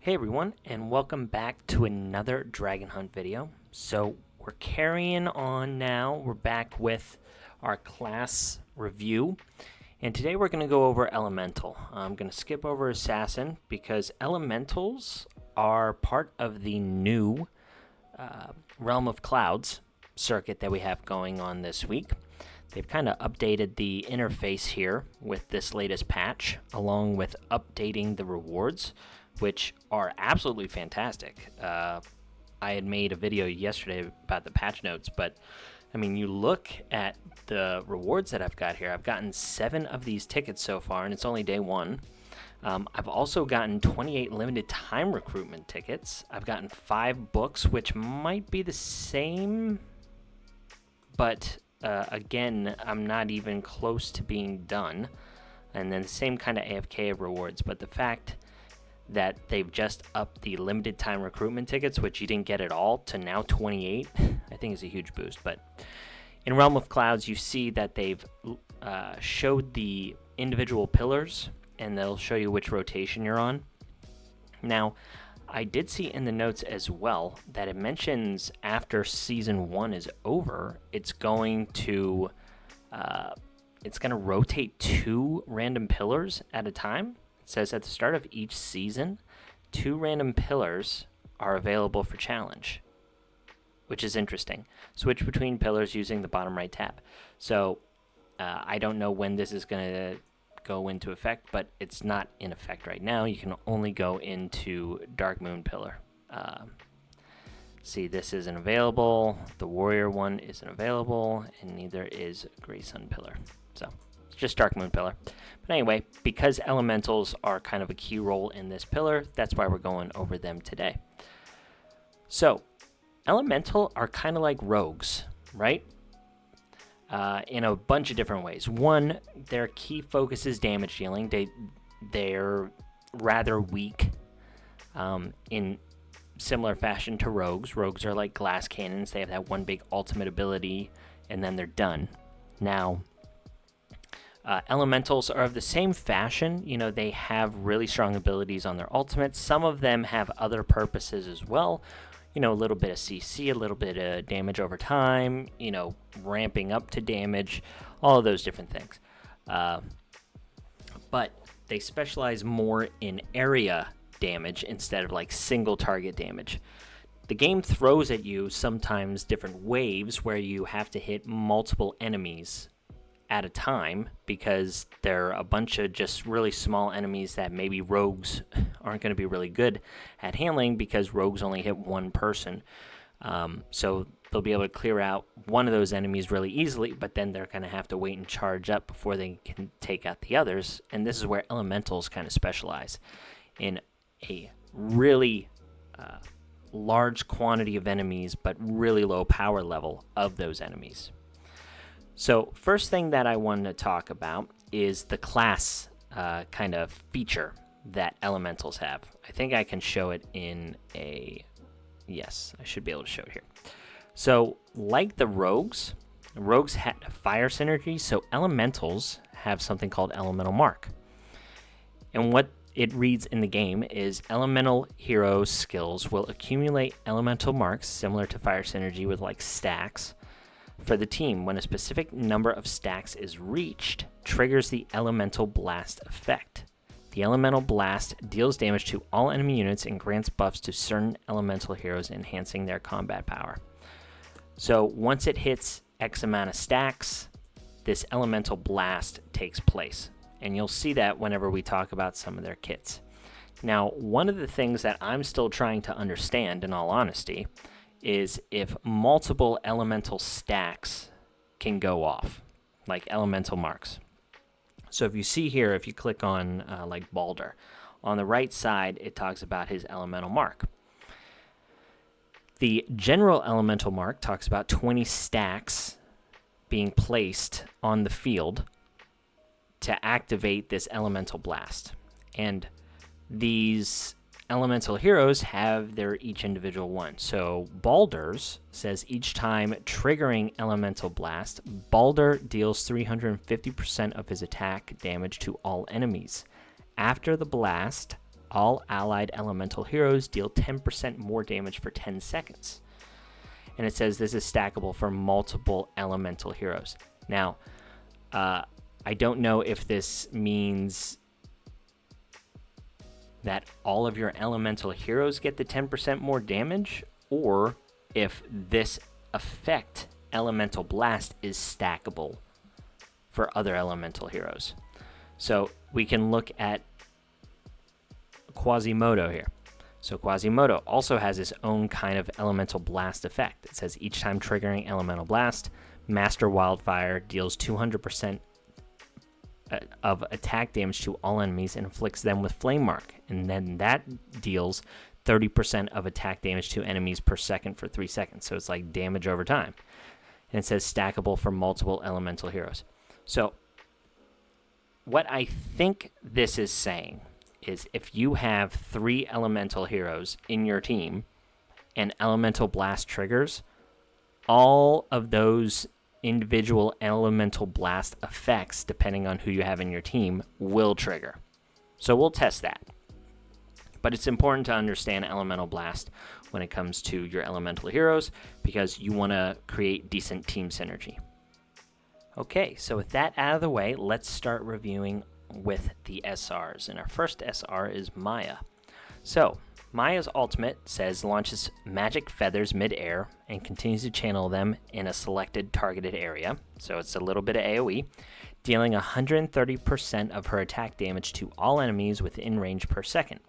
Hey everyone, and welcome back to another Dragon Hunt video. So we're carrying on now. We're back with our class review, and today we're going to go over Elemental. I'm going to skip over Assassin because Elementals are part of the new Realm of Clouds circuit that we have going on this week. They've kind of updated the interface here with this latest patch, along with updating the rewards, which are absolutely fantastic. I had made a video yesterday about the patch notes, but I mean, you look at the rewards that I've got here. I've gotten 7 of these tickets so far, and it's only day 1. I've also gotten 28 limited time recruitment tickets. I've gotten 5 books, which might be the same, but again, I'm not even close to being done. And then the same kind of AFK rewards, but the fact that they've just upped the limited time recruitment tickets, which you didn't get at all, to now 28, I think is a huge boost. But in Realm of Clouds, you see that they've showed the individual pillars, and they'll show you which rotation you're on. Now, I did see in the notes as well that it mentions after Season 1 is over, it's going to rotate 2 random pillars at a time. It says at the start of each season, 2 random pillars are available for challenge, which is interesting. Switch between pillars using the bottom right tab. So I don't know when this is going to go into effect, but it's not in effect right now. You can only go into Dark Moon Pillar. See, this isn't available. The Warrior one isn't available, and neither is Grey Sun Pillar. So it's just Dark Moon Pillar. But anyway, because elementals are kind of a key role in this pillar, that's why we're going over them today. So, elemental are kind of like rogues, right? In a bunch of different ways. One, their key focus is damage dealing. They're rather weak in similar fashion to rogues. Rogues are like glass cannons. They have that one big ultimate ability, and then they're done. Now, elementals are of the same fashion. You know, they have really strong abilities on their ultimates. Some of them have other purposes as well. You know, a little bit of CC, a little bit of damage over time, you know, ramping up to damage, all of those different things. But they specialize more in area damage instead of like single target damage. The game throws at you sometimes different waves where you have to hit multiple enemies at a time because they're a bunch of just really small enemies that maybe rogues aren't going to be really good at handling because rogues only hit one person. So they'll be able to clear out one of those enemies really easily, but then they're going to have to wait and charge up before they can take out the others. And this is where elementals kind of specialize in a really large quantity of enemies, but really low power level of those enemies. So first thing that I want to talk about is the class kind of feature that elementals have. I think I can show it in a... Yes, I should be able to show it here. So like the rogues had fire synergy, so elementals have something called elemental mark. And what it reads in the game is elemental heroes' skills will accumulate elemental marks similar to fire synergy with like stacks. For the team, when a specific number of stacks is reached, triggers the Elemental Blast effect. The Elemental Blast deals damage to all enemy units and grants buffs to certain elemental heroes, enhancing their combat power. So once it hits X amount of stacks, this Elemental Blast takes place. And you'll see that whenever we talk about some of their kits. Now, one of the things that I'm still trying to understand, in all honesty, is if multiple elemental stacks can go off, like elemental marks. So if you see here, if you click on like Boulder, on the right side, it talks about his elemental mark. The general elemental mark talks about 20 stacks being placed on the field to activate this elemental blast. And these elemental heroes have their each individual one. So Boulder's says each time triggering elemental blast, Boulder deals 350% of his attack damage to all enemies. After the blast, all allied elemental heroes deal 10% more damage for 10 seconds. And it says this is stackable for multiple elemental heroes. Now, I don't know if this means that all of your elemental heroes get the 10% more damage, or if this effect, Elemental Blast, is stackable for other elemental heroes. So we can look at Quasimoto here. So Quasimoto also has his own kind of Elemental Blast effect. It says each time triggering Elemental Blast, Master Wildfire deals 200% of attack damage to all enemies and inflicts them with Flame Mark. And then that deals 30% of attack damage to enemies per second for 3 seconds. So it's like damage over time. And it says stackable for multiple elemental heroes. So what I think this is saying is if you have 3 elemental heroes in your team and Elemental Blast triggers, all of those individual Elemental Blast effects, depending on who you have in your team, will trigger. So we'll test that. But it's important to understand Elemental Blast when it comes to your elemental heroes because you want to create decent team synergy. Okay, so with that out of the way, let's start reviewing with the SRs. And our first SR is Maya. So, Maya's ultimate says launches magic feathers mid-air and continues to channel them in a selected targeted area. So it's a little bit of AoE, dealing 130% of her attack damage to all enemies within range per second.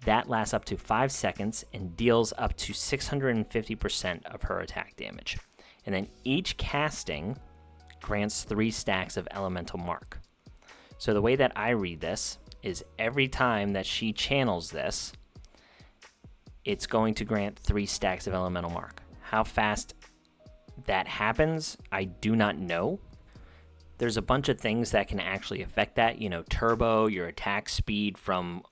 That lasts up to 5 seconds and deals up to 650% of her attack damage. And then each casting grants 3 stacks of Elemental Mark. So the way that I read this is every time that she channels this, it's going to grant 3 stacks of Elemental Mark. How fast that happens, I do not know. There's a bunch of things that can actually affect that. You know, turbo, your attack speed from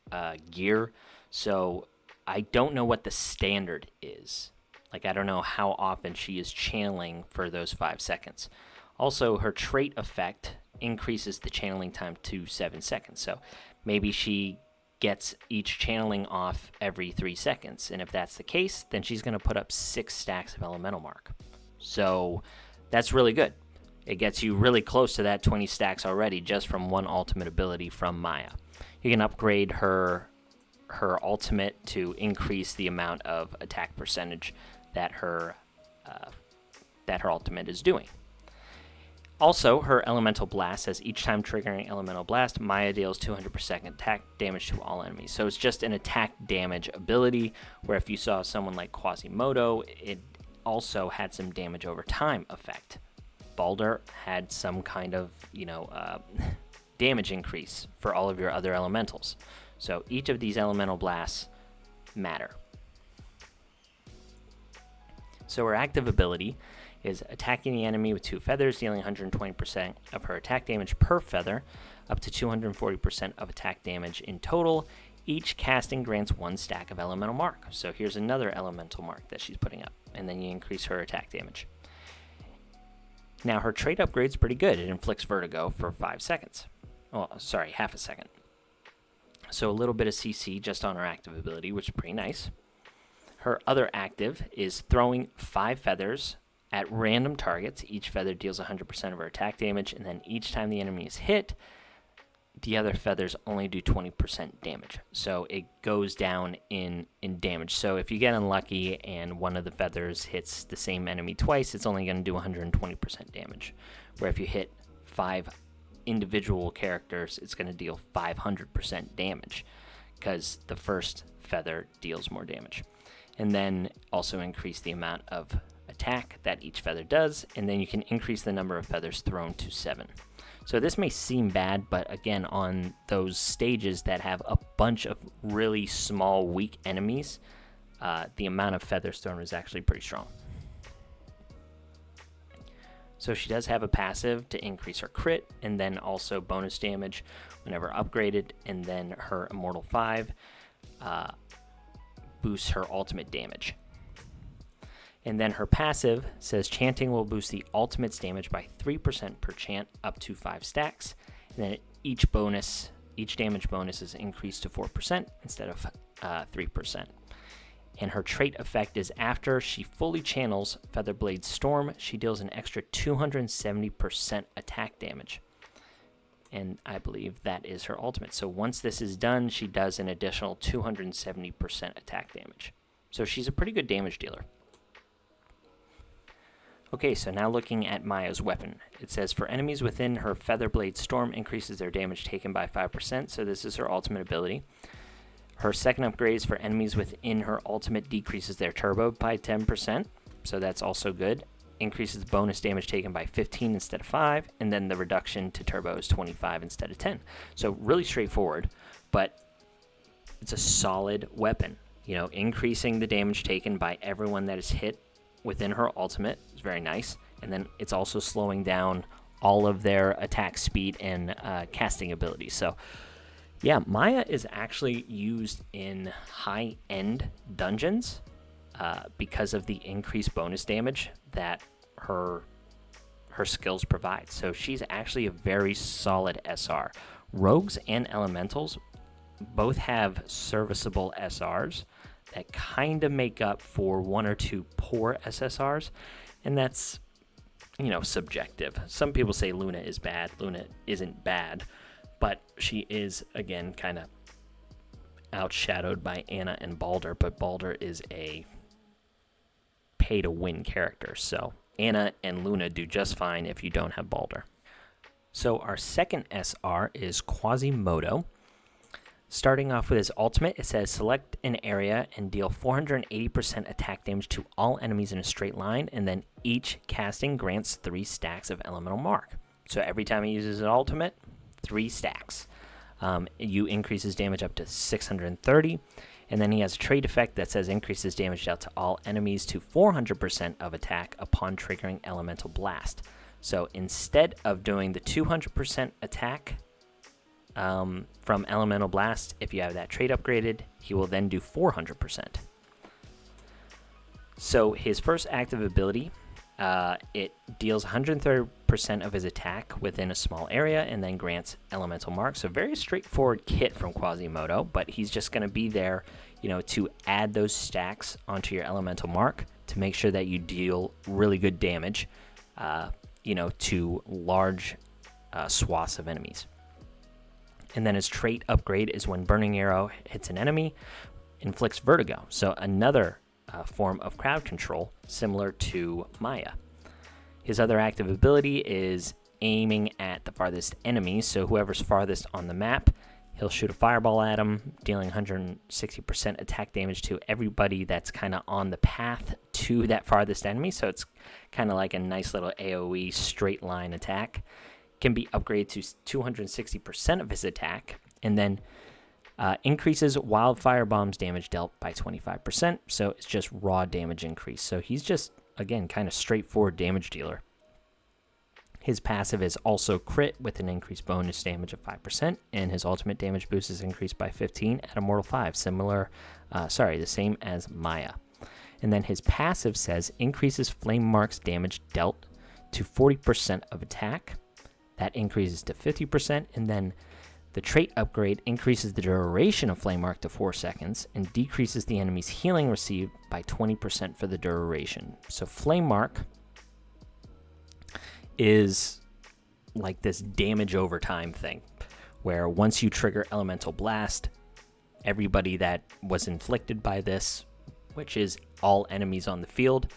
gear. So I don't know what the standard is. Like, I don't know how often she is channeling for those 5 seconds. Also, her trait effect increases the channeling time to 7 seconds. So maybe she gets each channeling off every 3 seconds. And if that's the case, then she's going to put up 6 stacks of Elemental Mark. So that's really good. It gets you really close to that 20 stacks already just from one ultimate ability from Maya. You can upgrade her ultimate to increase the amount of attack percentage that her ultimate is doing. Also, her Elemental Blast says each time triggering Elemental Blast, Maya deals 200% attack damage to all enemies. So it's just an attack damage ability, where if you saw someone like Quasimoto, it also had some damage over time effect. Boulder had some kind of, damage increase for all of your other elementals. So each of these Elemental Blasts matter. So her active ability is attacking the enemy with 2 feathers, dealing 120% of her attack damage per feather, up to 240% of attack damage in total. Each casting grants 1 stack of Elemental Mark. So here's another Elemental Mark that she's putting up, and then you increase her attack damage. Now her trait upgrade's pretty good. It inflicts vertigo for 5 seconds. Oh, sorry, half a second. So a little bit of CC just on her active ability, which is pretty nice. Her other active is throwing 5 feathers at random targets. Each feather deals 100% of her attack damage, and then each time the enemy is hit, the other feathers only do 20% damage. So it goes down in damage. So if you get unlucky and one of the feathers hits the same enemy twice, it's only going to do 120% damage. Where if you hit 5 individual characters, it's going to deal 500% damage because the first feather deals more damage. And then also increase the amount of attack that each feather does, and then you can increase the number of feathers thrown to 7. So this may seem bad, but again, on those stages that have a bunch of really small, weak enemies, the amount of feathers thrown is actually pretty strong. So she does have a passive to increase her crit, and then also bonus damage whenever upgraded, and then her Immortal 5 boosts her ultimate damage. And then her passive says chanting will boost the ultimate's damage by 3% per chant up to 5 stacks. And then each bonus each damage bonus is increased to 4% instead of 3%. And her trait effect is after she fully channels Featherblade Storm, she deals an extra 270% attack damage. And I believe that is her ultimate. So once this is done, she does an additional 270% attack damage. So she's a pretty good damage dealer. Okay, so now looking at Maya's weapon. It says for enemies within her Featherblade Storm increases their damage taken by 5%, so this is her ultimate ability. Her second upgrade is for enemies within her ultimate decreases their turbo by 10%, so that's also good. Increases bonus damage taken by 15 instead of 5, and then the reduction to turbo is 25 instead of 10. So really straightforward, but it's a solid weapon. You know, increasing the damage taken by everyone that is hit within her ultimate is very nice, and then it's also slowing down all of their attack speed and casting abilities. So yeah, Maya is actually used in high-end dungeons because of the increased bonus damage that her skills provide. So she's actually a very solid SR. Rogues and Elementals both have serviceable SRs that kind of make up for one or two poor SSRs, and that's, you know, subjective. Some people say Luna is bad. Luna isn't bad. But she is, again, kind of outshadowed by Anna and Boulder, but Boulder is a pay-to-win character, so Anna and Luna do just fine if you don't have Boulder. So our second SR is Quasimoto. Starting off with his ultimate, it says select an area and deal 480% attack damage to all enemies in a straight line, and then each casting grants 3 stacks of Elemental Mark. So every time he uses an ultimate, 3 stacks. You increase his damage up to 630, and then he has a trait effect that says increases damage dealt to all enemies to 400% of attack upon triggering Elemental Blast. So instead of doing the 200% attack from Elemental Blast, if you have that trait upgraded, he will then do 400%. So his first active ability, it deals 130% of his attack within a small area and then grants Elemental Mark. So very straightforward kit from Quasimoto, but he's just going to be there, you know, to add those stacks onto your Elemental Mark to make sure that you deal really good damage, you know, to large swaths of enemies. And then his trait upgrade is when Burning Arrow hits an enemy, inflicts vertigo. So another form of crowd control, similar to Maya. His other active ability is aiming at the farthest enemy, so whoever's farthest on the map, he'll shoot a fireball at him, dealing 160% attack damage to everybody that's kind of on the path to that farthest enemy, so it's kind of like a nice little AoE straight line attack. Can be upgraded to 260% of his attack, and then increases wildfire bombs damage dealt by 25%, so it's just raw damage increase. So he's just, again, kind of straightforward damage dealer. His passive is also crit with an increased bonus damage of 5%, and his ultimate damage boost is increased by 15 at Immortal 5, the same as Maya. And then his passive says increases Flame Mark's damage dealt to 40% of attack. That increases to 50%, and then the trait upgrade increases the duration of Flame Mark to 4 seconds and decreases the enemy's healing received by 20% for the duration. So Flame Mark is like this damage over time thing, where once you trigger Elemental Blast, everybody that was inflicted by this, which is all enemies on the field,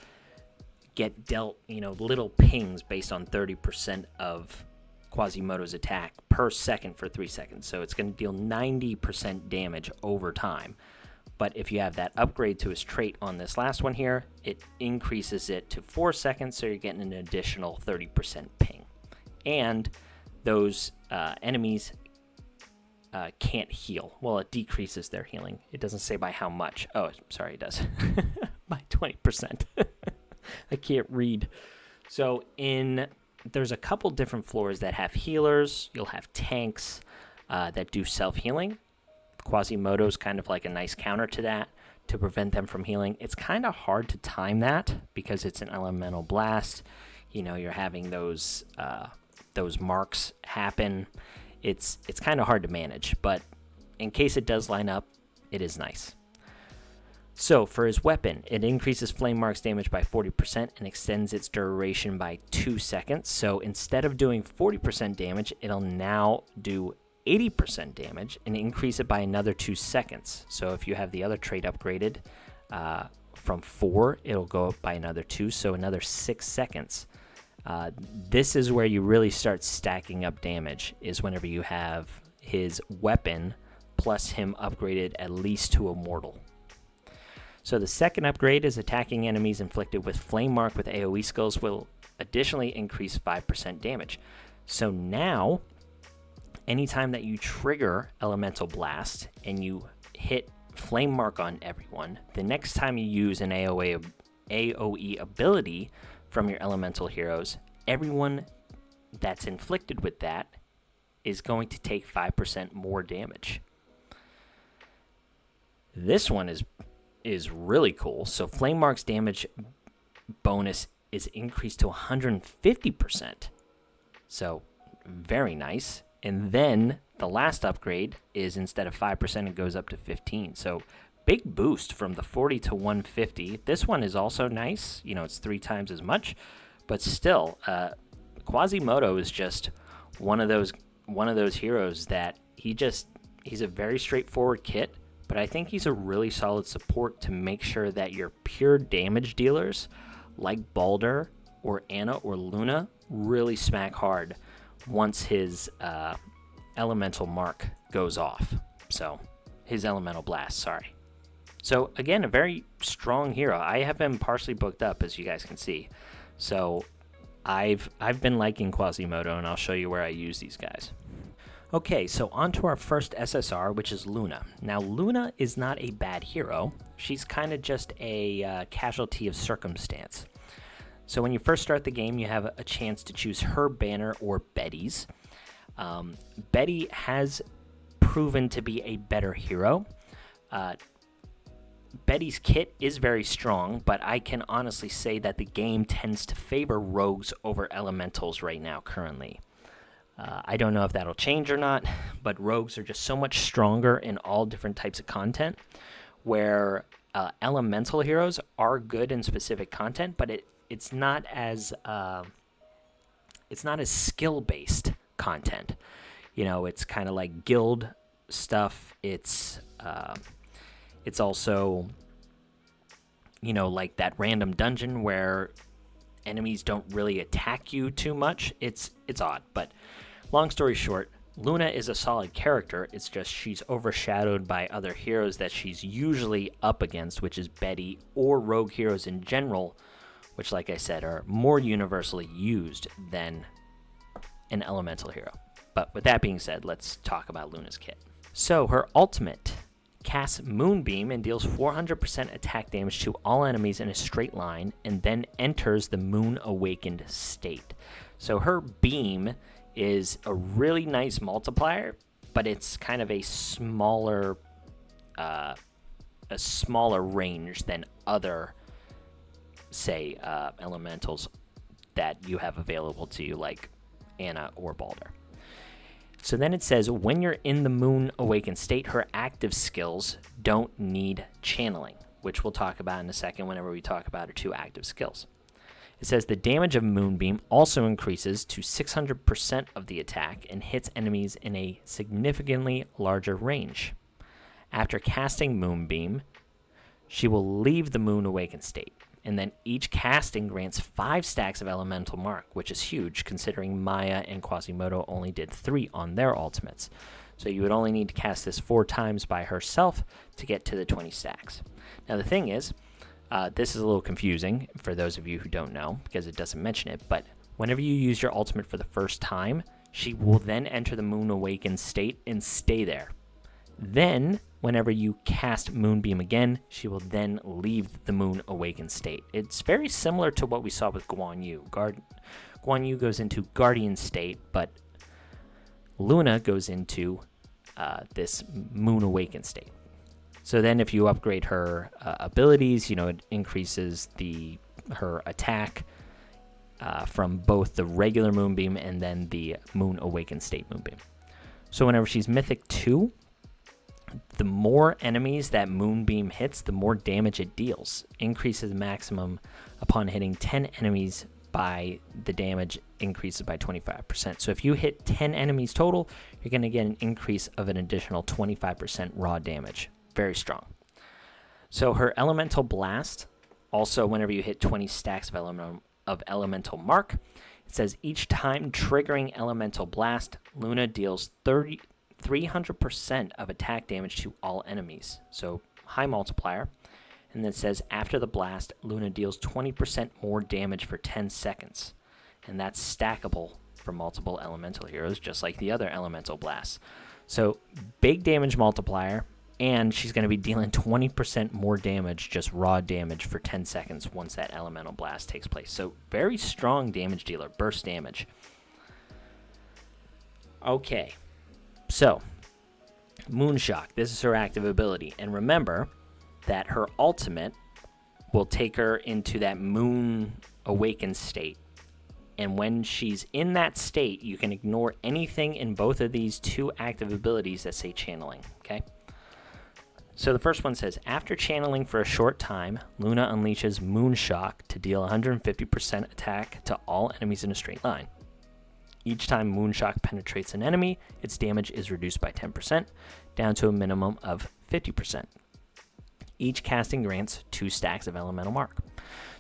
get dealt, you know, little pings based on 30% of Quasimoto's attack per second for 3 seconds. So it's going to deal 90% damage over time. But if you have that upgrade to his trait on this last one here, it increases it to 4 seconds, so you're getting an additional 30% ping. And those enemies can't heal. Well, it decreases their healing. It doesn't say by how much. Oh, sorry, it does. By 20%. I can't read. So there's a couple different floors that have healers. You'll have tanks that do self-healing. Quasimoto's kind of like a nice counter to that to prevent them from healing. It's kind of hard to time that because it's an Elemental Blast. You know, you're having those marks happen. it's kind of hard to manage, but in case it does line up, it is nice. So for his weapon, it increases Flame Mark's damage by 40% and extends its duration by 2 seconds. So instead of doing 40% damage, it'll now do 80% damage and increase it by another 2 seconds. So if you have the other trait upgraded from 4, it'll go up by another 2, so another 6 seconds. This is where you really start stacking up damage, is whenever you have his weapon plus him upgraded at least to Immortal. So the second upgrade is attacking enemies inflicted with Flame Mark with AoE skills will additionally increase 5% damage. So now, anytime that you trigger Elemental Blast and you hit Flame Mark on everyone, the next time you use an AoE ability from your elemental heroes, everyone that's inflicted with that is going to take 5% more damage. This one is really cool. So Flame Mark's damage bonus is increased to 150%. So very nice. And then the last upgrade is instead of 5%, it goes up to 15. So big boost from the 40 to 150. This one is also nice. You know, it's 3 times as much, but still, Quasimoto is just one of those heroes that he's a very straightforward kit, but I think he's a really solid support to make sure that your pure damage dealers like Boulder or Anna or Luna really smack hard once his elemental mark goes off. So his elemental blast, sorry. So again, a very strong hero. I have him partially booked up, as you guys can see. So I've been liking Quasimoto, and I'll show you where I use these guys. Okay, so on to our first SSR, which is Luna. Now, Luna is not a bad hero. She's kind of just a casualty of circumstance. So when you first start the game, you have a chance to choose her banner or Betty's. Betty has proven to be a better hero. Betty's kit is very strong, but I can honestly say that the game tends to favor rogues over elementals right now, currently. I don't know if that'll change or not, but rogues are just so much stronger in all different types of content, where elemental heroes are good in specific content, but it's not as skill-based content. You know, it's kind of like guild stuff. It's also, you know, like that random dungeon where enemies don't really attack you too much. It's odd, but long story short, Luna is a solid character. It's just she's overshadowed by other heroes that she's usually up against, which is Betty or rogue heroes in general, which, like I said, are more universally used than an elemental hero. But with that being said, let's talk about Luna's kit. So her ultimate casts Moonbeam and deals 400% attack damage to all enemies in a straight line, and then enters the Moon Awakened state. So her beam is a really nice multiplier, but it's kind of a smaller range than other, say, elementals that you have available to you, like Anna or Boulder. So then it says, when you're in the Moon Awakened state, her active skills don't need channeling, which we'll talk about in a second whenever we talk about her 2 active skills. It says the damage of Moonbeam also increases to 600% of the attack and hits enemies in a significantly larger range. After casting Moonbeam, she will leave the Moon Awakened state, and then each casting grants 5 stacks of Elemental Mark, which is huge considering Maya and Quasimoto only did 3 on their ultimates. So you would only need to cast this 4 times by herself to get to the 20 stacks. Now the thing is, this is a little confusing for those of you who don't know, because it doesn't mention it, but whenever you use your ultimate for the first time, she will then enter the Moon Awakened state and stay there. Then, whenever you cast Moonbeam again, she will then leave the Moon Awakened state. It's very similar to what we saw with Guan Yu. Guan Yu goes into Guardian state, but Luna goes into this Moon Awakened state. So then if you upgrade her abilities, you know, it increases her attack from both the regular Moonbeam and then the Moon Awakened state Moonbeam. So whenever she's Mythic 2, the more enemies that Moonbeam hits, the more damage it deals. Increases maximum upon hitting 10 enemies by the damage increases by 25%. So if you hit 10 enemies total, you're going to get an increase of an additional 25% raw damage. Very strong. So her Elemental Blast, also whenever you hit 20 stacks of Elemental Mark, it says each time triggering Elemental Blast, Luna deals 300% of attack damage to all enemies. So high multiplier. And then it says after the blast, Luna deals 20% more damage for 10 seconds. And that's stackable for multiple elemental heroes, just like the other elemental blasts. So big damage multiplier, and she's going to be dealing 20% more damage, just raw damage for 10 seconds once that elemental blast takes place. So very strong damage dealer, burst damage. Okay, so Moonshock, this is her active ability. And remember that her ultimate will take her into that moon awakened state. And when she's in that state, you can ignore anything in both of these two active abilities that say channeling, okay? So the first one says, after channeling for a short time, Luna unleashes Moonshock to deal 150% attack to all enemies in a straight line. Each time Moonshock penetrates an enemy, its damage is reduced by 10%, down to a minimum of 50%. Each casting grants 2 stacks of Elemental Mark.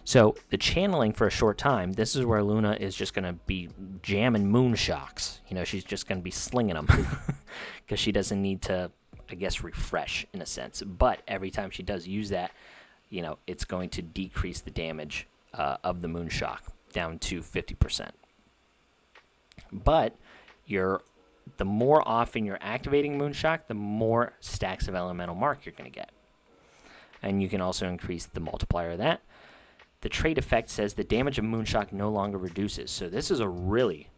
So the channeling for a short time, this is where Luna is just going to be jamming Moonshocks. You know, she's just going to be slinging them because she doesn't need to, I guess, refresh in a sense. But every time she does use that, you know, it's going to decrease the damage of the Moonshock down to 50%. But the more often you're activating Moonshock, the more stacks of Elemental Mark you're going to get. And you can also increase the multiplier of that. The trait effect says the damage of Moonshock no longer reduces. So this is a really,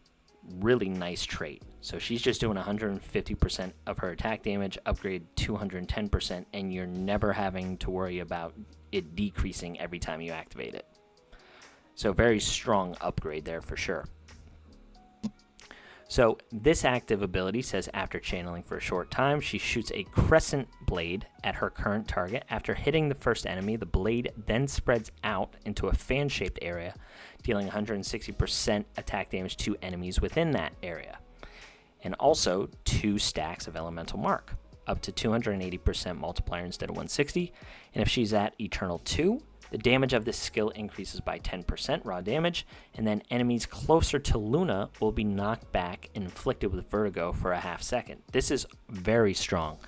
really nice trait. So she's just doing 150% of her attack damage, upgrade 210%, and you're never having to worry about it decreasing every time you activate it. So very strong upgrade there for sure. So this active ability says after channeling for a short time, she shoots a crescent blade at her current target. After hitting the first enemy, the blade then spreads out into a fan-shaped area, dealing 160% attack damage to enemies within that area. And also 2 stacks of Elemental Mark, up to 280% multiplier instead of 160. And if she's at Eternal 2, the damage of this skill increases by 10% raw damage, and then enemies closer to Luna will be knocked back and inflicted with vertigo for a half second. This is very strong.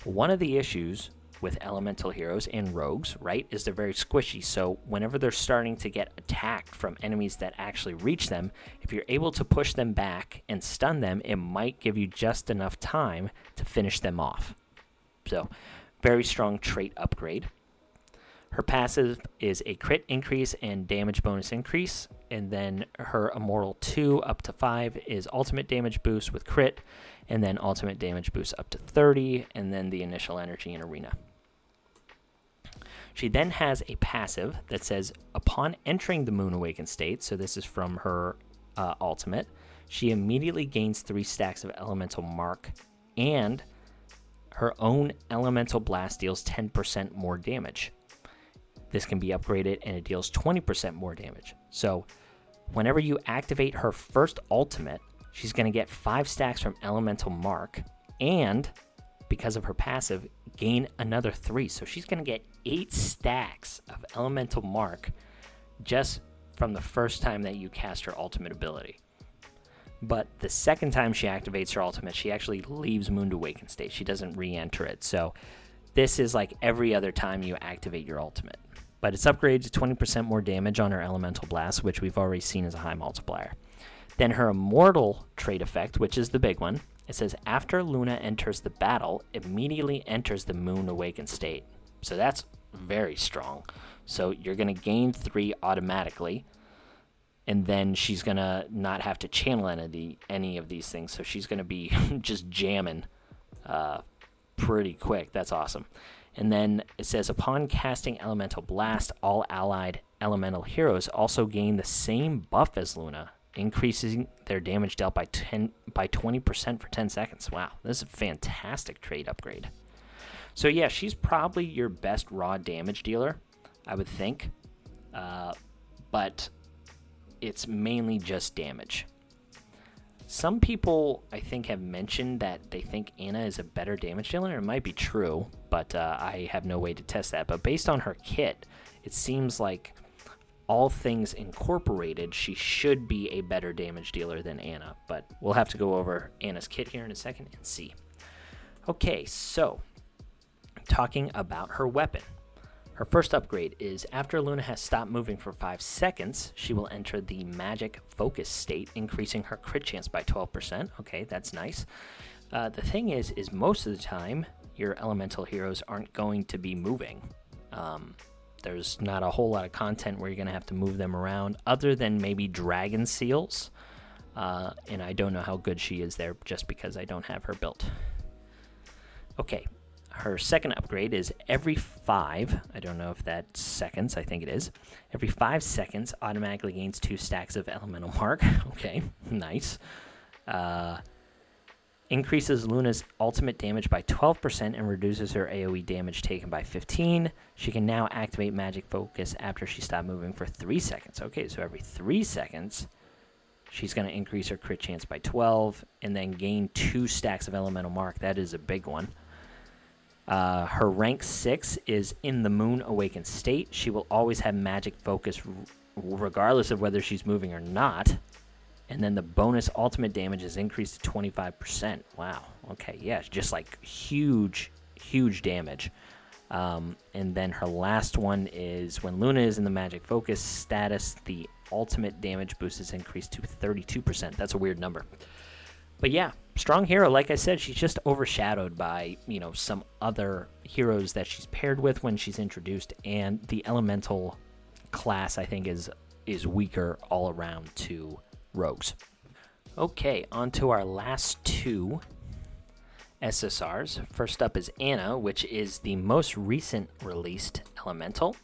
One of the issues with elemental heroes and rogues, right, is they're very squishy. So whenever they're starting to get attacked from enemies that actually reach them, if you're able to push them back and stun them, it might give you just enough time to finish them off. So very strong trait upgrade. Her passive is a crit increase and damage bonus increase, and then her Immortal 2 up to 5 is ultimate damage boost with crit, and then ultimate damage boost up to 30, and then the initial energy in arena. She then has a passive that says, upon entering the Moon Awakened state, so this is from her ultimate, she immediately gains 3 stacks of Elemental Mark, and her own Elemental Blast deals 10% more damage. This can be upgraded and it deals 20% more damage. So whenever you activate her first ultimate, she's going to get 5 stacks from Elemental Mark, and because of her passive, gain another 3. So she's going to get 8 stacks of Elemental Mark just from the first time that you cast her ultimate ability. But the second time she activates her ultimate, she actually leaves Moon Awakened state. She doesn't re-enter it. So this is like every other time you activate your ultimate. But it's upgraded to 20% more damage on her Elemental Blast, which we've already seen as a high multiplier. Then her Immortal trait effect, which is the big one, it says after Luna enters the battle, immediately enters the Moon Awakened state. So that's very strong. So you're going to gain 3 automatically, and then she's going to not have to channel any of these things. So she's going to be just jamming pretty quick. That's awesome. And then it says, upon casting Elemental Blast, all allied elemental heroes also gain the same buff as Luna, increasing their damage dealt by 20% for 10 seconds. Wow, this is a fantastic trait upgrade. So yeah, she's probably your best raw damage dealer, I would think. But it's mainly just damage. Some people, I think, have mentioned that they think Anna is a better damage dealer. It might be true, but I have no way to test that. But based on her kit, it seems like all things incorporated, she should be a better damage dealer than Anna. But we'll have to go over Anna's kit here in a second and see. Okay, so talking about her weapon. Her first upgrade is after Luna has stopped moving for 5 seconds, she will enter the magic focus state, increasing her crit chance by 12%. Okay, that's nice. The thing is most of the time, your elemental heroes aren't going to be moving. There's not a whole lot of content where you're going to have to move them around, other than maybe dragon seals. And I don't know how good she is there just because I don't have her built. Okay. Her second upgrade is every 5, I don't know if that's seconds, I think it is. Every 5 seconds, automatically gains 2 stacks of elemental mark. Okay, nice. Increases Luna's ultimate damage by 12% and reduces her AoE damage taken by 15. She can now activate magic focus after she stopped moving for 3 seconds. Okay, so every 3 seconds, she's going to increase her crit chance by 12 and then gain 2 stacks of elemental mark. That is a big one. Her rank 6 is in the Moon Awakened state. She will always have magic focus regardless of whether she's moving or not. And then the bonus ultimate damage is increased to 25%. Wow. Okay, yeah, just like huge, huge damage. And then her last one is when Luna is in the magic focus status, the ultimate damage boost is increased to 32%. That's a weird number. But yeah, strong hero. Like I said, she's just overshadowed by, some other heroes that she's paired with when she's introduced, and the elemental class, I think, is weaker all around to rogues. Okay, on to our last 2 SSRs. First up is Anna, which is the most recent released elemental.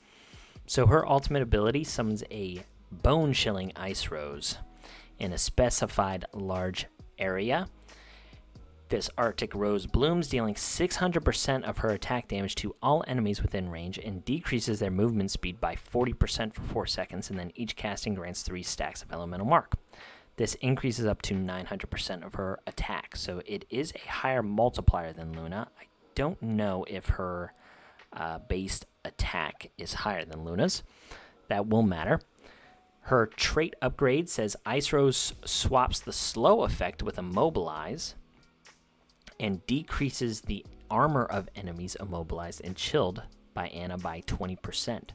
So her ultimate ability summons a bone-chilling ice rose in a specified large area. This Arctic Rose blooms, dealing 600% of her attack damage to all enemies within range and decreases their movement speed by 40% for 4 seconds, and then each casting grants 3 stacks of elemental mark. This increases up to 900% of her attack, so it is a higher multiplier than Luna. I don't know if her base attack is higher than Luna's. That will matter. Her trait upgrade says Ice Rose swaps the slow effect with Immobilize and decreases the armor of enemies immobilized and chilled by Anna by 20%.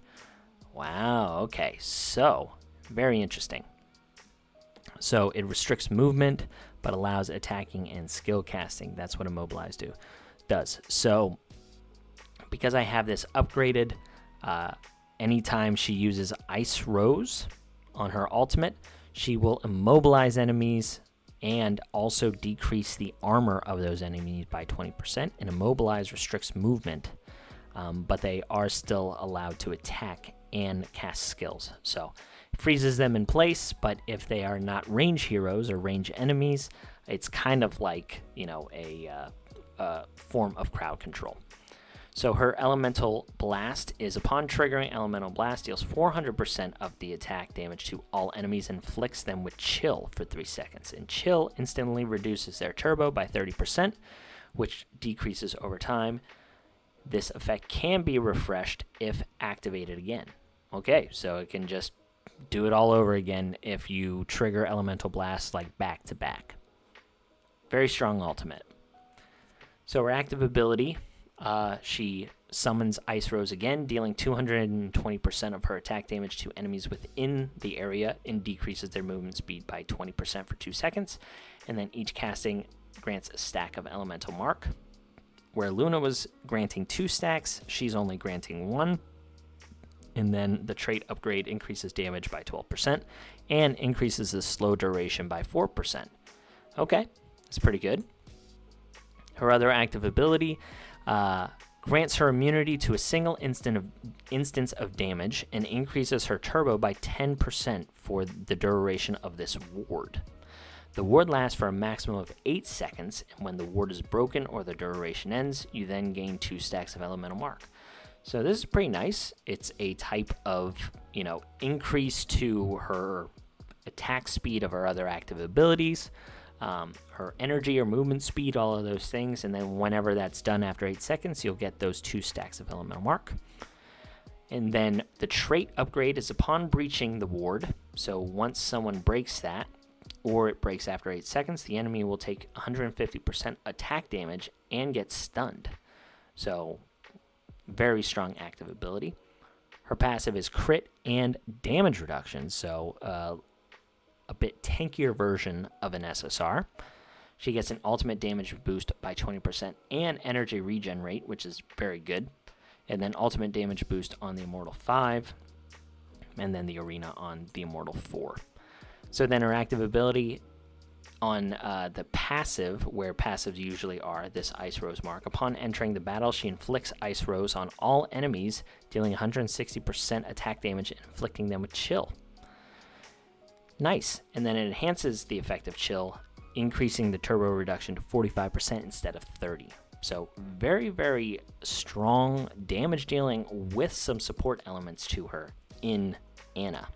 Wow, okay, so very interesting. So it restricts movement but allows attacking and skill casting. That's what Immobilize does. So because I have this upgraded, anytime she uses Ice Rose on her ultimate, she will immobilize enemies and also decrease the armor of those enemies by 20%. And Immobilize restricts movement, but they are still allowed to attack and cast skills. So it freezes them in place, but if they are not range heroes or range enemies, it's kind of like, a form of crowd control. So her Elemental Blast is upon triggering Elemental Blast, deals 400% of the attack damage to all enemies and inflicts them with Chill for 3 seconds. And Chill instantly reduces their turbo by 30%, which decreases over time. This effect can be refreshed if activated again. Okay, so it can just do it all over again if you trigger Elemental Blast like back to back. Very strong ultimate. So her active ability, she summons Ice Rose again, dealing 220% of her attack damage to enemies within the area and decreases their movement speed by 20% for 2 seconds. And then each casting grants a stack of elemental mark. Where Luna was granting 2 stacks, she's only granting 1. And then the trait upgrade increases damage by 12% and increases the slow duration by 4%. Okay, that's pretty good. Her other active ability grants her immunity to a single instance of damage and increases her turbo by 10% for the duration of this ward. The ward lasts for a maximum of 8 seconds, and when the ward is broken or the duration ends, you then gain 2 stacks of elemental mark. So this is pretty nice. It's a type of, increase to her attack speed of her other active abilities, her energy or movement speed, all of those things, and then whenever that's done after 8 seconds, you'll get those 2 stacks of elemental mark. And then the trait upgrade is upon breaching the ward. So once someone breaks that, or it breaks after 8 seconds, the enemy will take 150% attack damage and get stunned. So very strong active ability. Her passive is crit and damage reduction, so a bit tankier version of an SSR. She gets an ultimate damage boost by 20% and energy regen rate, which is very good. And then ultimate damage boost on the Immortal 5, and then the Arena on the Immortal 4. So then her active ability on the passive, where passives usually are, this Ice Rose mark. Upon entering the battle, she inflicts Ice Rose on all enemies, dealing 160% attack damage and inflicting them with chill. Nice. And then it enhances the effect of chill, increasing the turbo reduction to 45% instead of 30%. So very, very strong damage dealing with some support elements to her in Ana.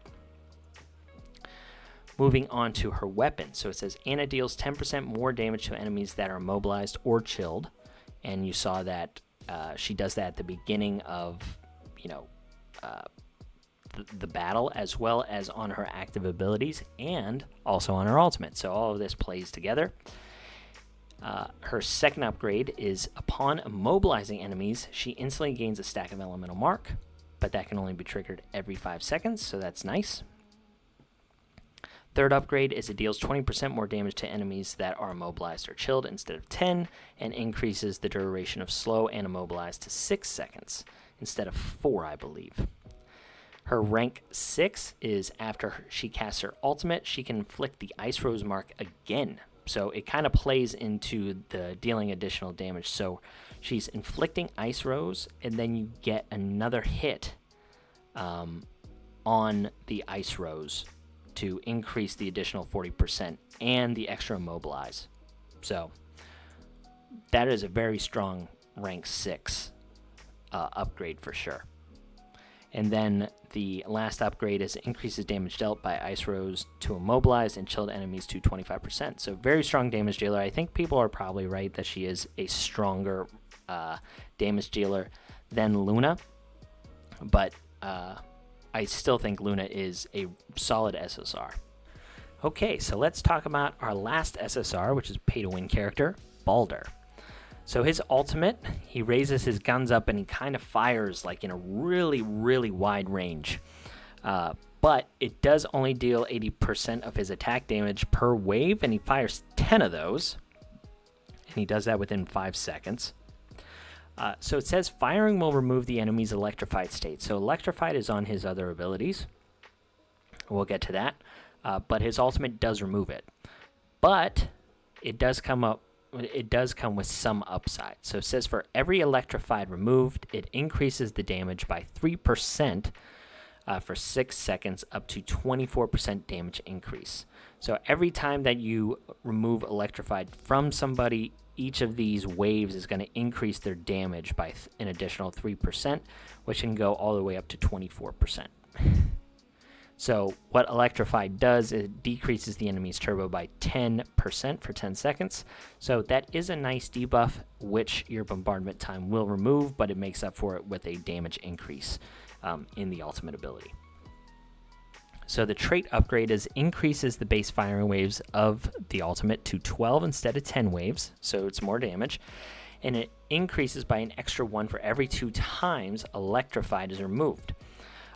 Moving on to her weapon. So it says Ana deals 10% more damage to enemies that are immobilized or chilled. And you saw that she does that at the beginning of, the battle, as well as on her active abilities and also on her ultimate. So all of this plays together. Her second upgrade is upon immobilizing enemies, she instantly gains a stack of elemental mark, but that can only be triggered every 5 seconds, so that's nice. Third upgrade is it deals 20% more damage to enemies that are immobilized or chilled instead of 10, and increases the duration of slow and immobilized to 6 seconds instead of 4, I believe. Her rank 6 is after she casts her ultimate, she can inflict the Ice Rose mark again. So it kind of plays into the dealing additional damage. So she's inflicting Ice Rose, and then you get another hit on the Ice Rose to increase the additional 40% and the extra immobilize. So that is a very strong rank 6 upgrade for sure. And then the last upgrade is increases damage dealt by Ice Rose to immobilize and chilled enemies to 25%. So very strong damage dealer. I think people are probably right that she is a stronger damage dealer than Luna. But I still think Luna is a solid SSR. Okay, so let's talk about our last SSR, which is pay-to-win character, Boulder. So his ultimate, he raises his guns up and he kind of fires like in a really, really wide range. But it does only deal 80% of his attack damage per wave, and he fires 10 of those. And he does that within 5 seconds. So it says firing will remove the enemy's electrified state. So electrified is on his other abilities. We'll get to that. But his ultimate does remove it. But it does come with some upside. So it says for every electrified removed, it increases the damage by 3% for 6 seconds, up to 24% damage increase. So every time that you remove electrified from somebody, each of these waves is going to increase their damage by an additional 3%, which can go all the way up to 24%. So what Electrified does is it decreases the enemy's turbo by 10% for 10 seconds. So that is a nice debuff, which your bombardment time will remove, but it makes up for it with a damage increase in the ultimate ability. So the trait upgrade increases the base firing waves of the ultimate to 12 instead of 10 waves, so it's more damage. And it increases by an extra 1 for every 2 times Electrified is removed,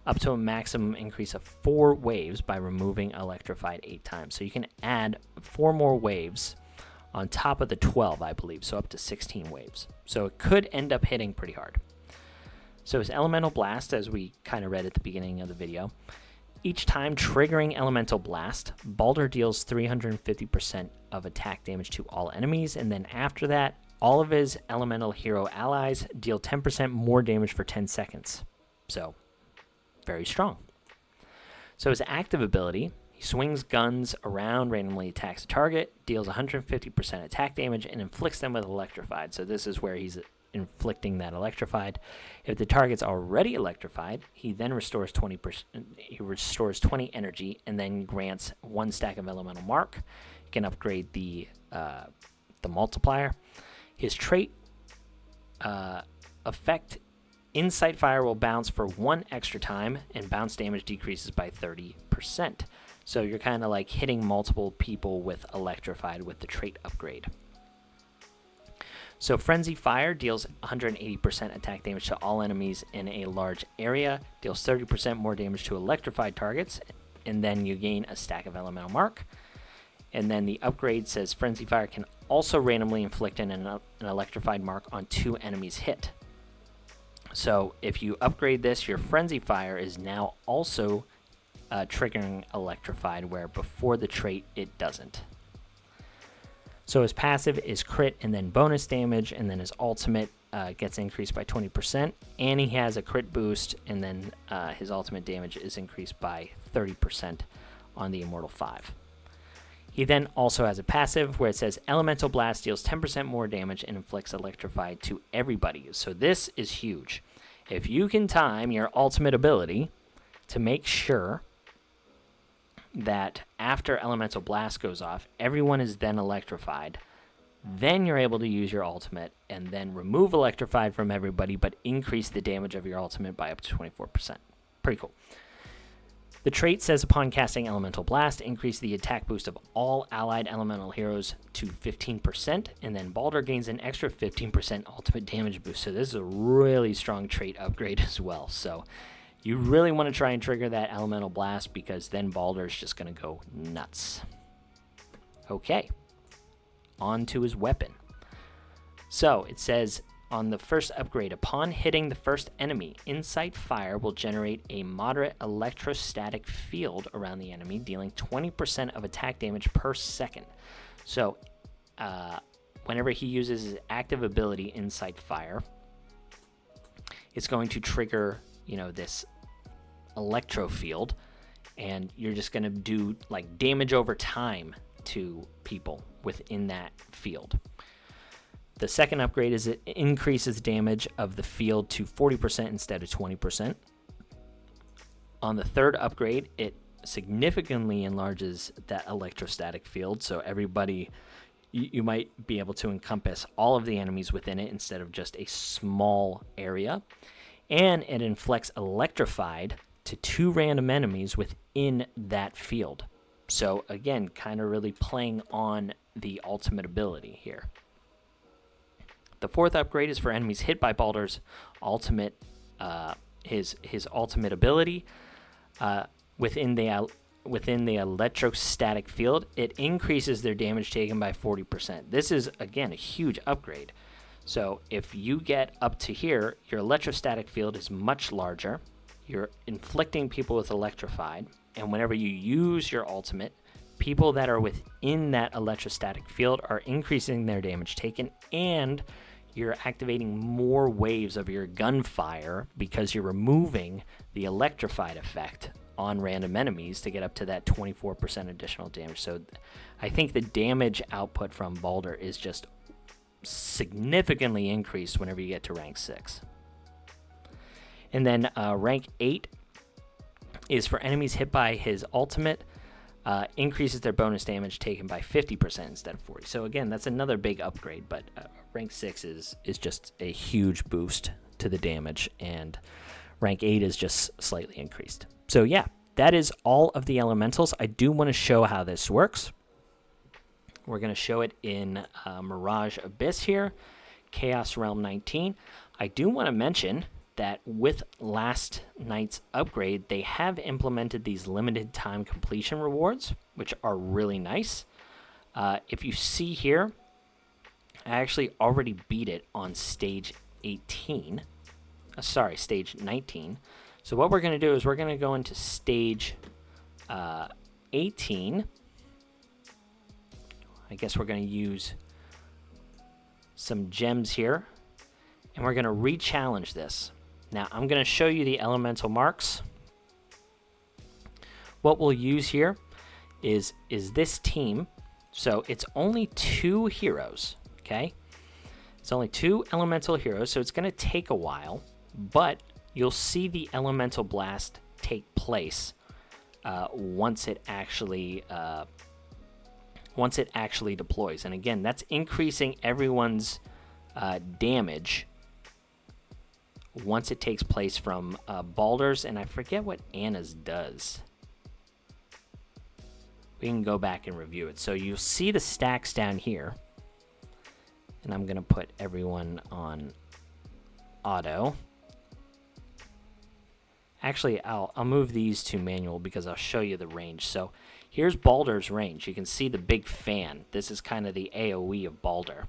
up to a maximum increase of 4 waves by removing Electrified 8 times. So you can add 4 more waves on top of the 12, I believe, so up to 16 waves. So it could end up hitting pretty hard. So his Elemental Blast, as we kind of read at the beginning of the video, each time triggering Elemental Blast, Boulder deals 350% of attack damage to all enemies, and then after that, all of his elemental hero allies deal 10% more damage for 10 seconds. So, very strong. So his active ability, he swings guns around, randomly attacks a target, deals 150% attack damage, and inflicts them with electrified. So this is where he's inflicting that electrified. If the target's already electrified, he then restores 20%. He restores 20 energy, and then grants 1 stack of elemental mark. He can upgrade the multiplier. His trait effect, Insight Fire, will bounce for 1 extra time, and bounce damage decreases by 30%. So you're kind of like hitting multiple people with electrified with the trait upgrade. So Frenzy Fire deals 180% attack damage to all enemies in a large area, deals 30% more damage to electrified targets, and then you gain a stack of elemental mark. And then the upgrade says Frenzy Fire can also randomly inflict an electrified mark on 2 enemies hit. So if you upgrade this, your Frenzy Fire is now also triggering electrified, where before the trait it doesn't. So his passive is crit and then bonus damage, and then his ultimate gets increased by 20%, and he has a crit boost, and then his ultimate damage is increased by 30% on the Immortal 5. He then also has a passive where it says Elemental Blast deals 10% more damage and inflicts electrified to everybody. So this is huge. If you can time your ultimate ability to make sure that after Elemental Blast goes off, everyone is then electrified, then you're able to use your ultimate and then remove electrified from everybody, but increase the damage of your ultimate by up to 24%. Pretty cool. The trait says upon casting Elemental Blast, increase the attack boost of all allied elemental heroes to 15%, and then Boulder gains an extra 15% ultimate damage boost. So this is a really strong trait upgrade as well. So you really want to try and trigger that Elemental Blast, because then Boulder's just going to go nuts. Okay, on to his weapon. So it says on the first upgrade, upon hitting the first enemy, Insight Fire will generate a moderate electrostatic field around the enemy, dealing 20% of attack damage per second. So whenever he uses his active ability, Insight Fire, it's going to trigger, this electro field, and you're just going to do like damage over time to people within that field. The second upgrade is it increases damage of the field to 40% instead of 20%. On the third upgrade, it significantly enlarges that electrostatic field, so everybody, you might be able to encompass all of the enemies within it instead of just a small area. And it inflicts electrified to 2 random enemies within that field. So again, kind of really playing on the ultimate ability here. The fourth upgrade is for enemies hit by Boulder's ultimate, his ultimate ability within the electrostatic field. It increases their damage taken by 40%. This is again a huge upgrade. So if you get up to here, your electrostatic field is much larger. You're inflicting people with electrified, and whenever you use your ultimate, people that are within that electrostatic field are increasing their damage taken, and you're activating more waves of your gunfire because you're removing the electrified effect on random enemies to get up to that 24% additional damage. So I think the damage output from Boulder is just significantly increased whenever you get to rank 6. And then rank 8 is for enemies hit by his ultimate, increases their bonus damage taken by 50% instead of 40%. So again, that's another big upgrade, but rank 6 is just a huge boost to the damage, and rank 8 is just slightly increased. So yeah, that is all of the elementals. I do want to show how this works. We're going to show it in Mirage Abyss here, Chaos Realm 19. I do want to mention that with last night's upgrade, they have implemented these limited time completion rewards, which are really nice. If you see here, I actually already beat it on stage 18. Stage 19. So what we're going to do is we're going to go into stage 18. I guess we're going to use some gems here, and we're going to re-challenge this. Now, I'm going to show you the elemental marks. What we'll use here is this team. So it's only 2 heroes, okay? It's only 2 elemental heroes, so it's going to take a while, but you'll see the elemental blast take place once it actually deploys. And again, that's increasing everyone's damage once it takes place from Boulder's, and I forget what Anna's does. We can go back and review it. So you'll see the stacks down here, and I'm gonna put everyone on auto. Actually, I'll move these to manual because I'll show you the range. So here's Boulder's range. You can see the big fan. This is kind of the AoE of Boulder.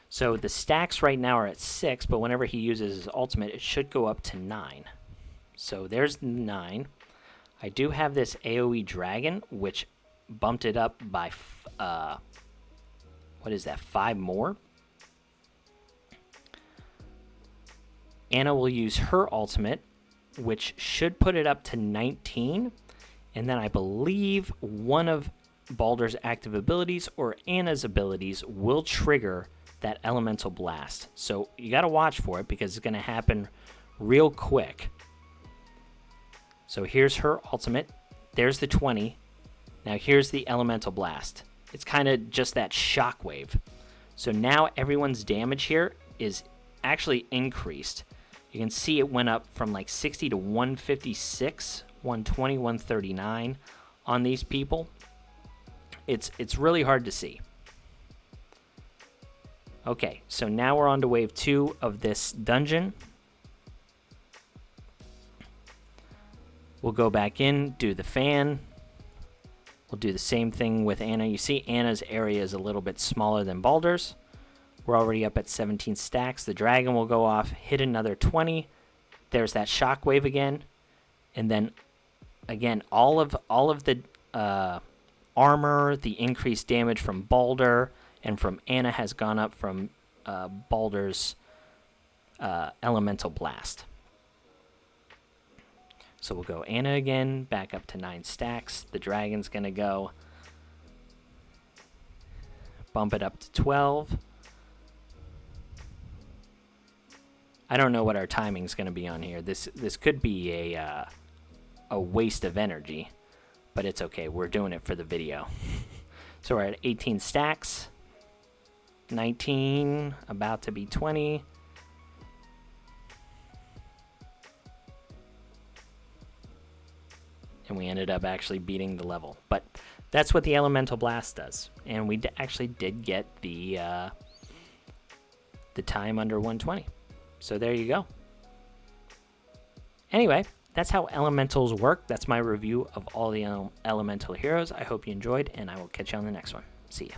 So the stacks right now are at 6, but whenever he uses his ultimate, it should go up to 9. So there's 9. I do have this AoE dragon, which bumped it up by, what is that, 5 more? Anna will use her ultimate, which should put it up to 19. And then I believe one of Boulder's active abilities or Anna's abilities will trigger that elemental blast. So you got to watch for it because it's going to happen real quick. So here's her ultimate. There's the 20. Now here's the elemental blast. It's kind of just that shockwave. So now everyone's damage here is actually increased. You can see it went up from like 60 to 156, 120, 139 on these people. It's really hard to see. Okay, so now we're on to wave 2 of this dungeon. We'll go back in, do the fan. We'll do the same thing with Anna. You see Anna's area is a little bit smaller than Boulder's. We're already up at 17 stacks. The dragon will go off, hit another 20. There's that shockwave again. And then, again, all of the armor, the increased damage from Boulder and from Anna has gone up from Boulder's elemental blast. So we'll go Anna again, back up to 9 stacks. The dragon's going to go. Bump it up to 12. I don't know what our timing's going to be on here. This could be a waste of energy, but it's okay. We're doing it for the video. So we're at 18 stacks. 19, about to be 20. And we ended up actually beating the level. But that's what the elemental blast does. And we actually did get the time under 120. So there you go. Anyway, that's how elementals work. That's my review of all the elemental heroes. I hope you enjoyed, and I will catch you on the next one. See ya.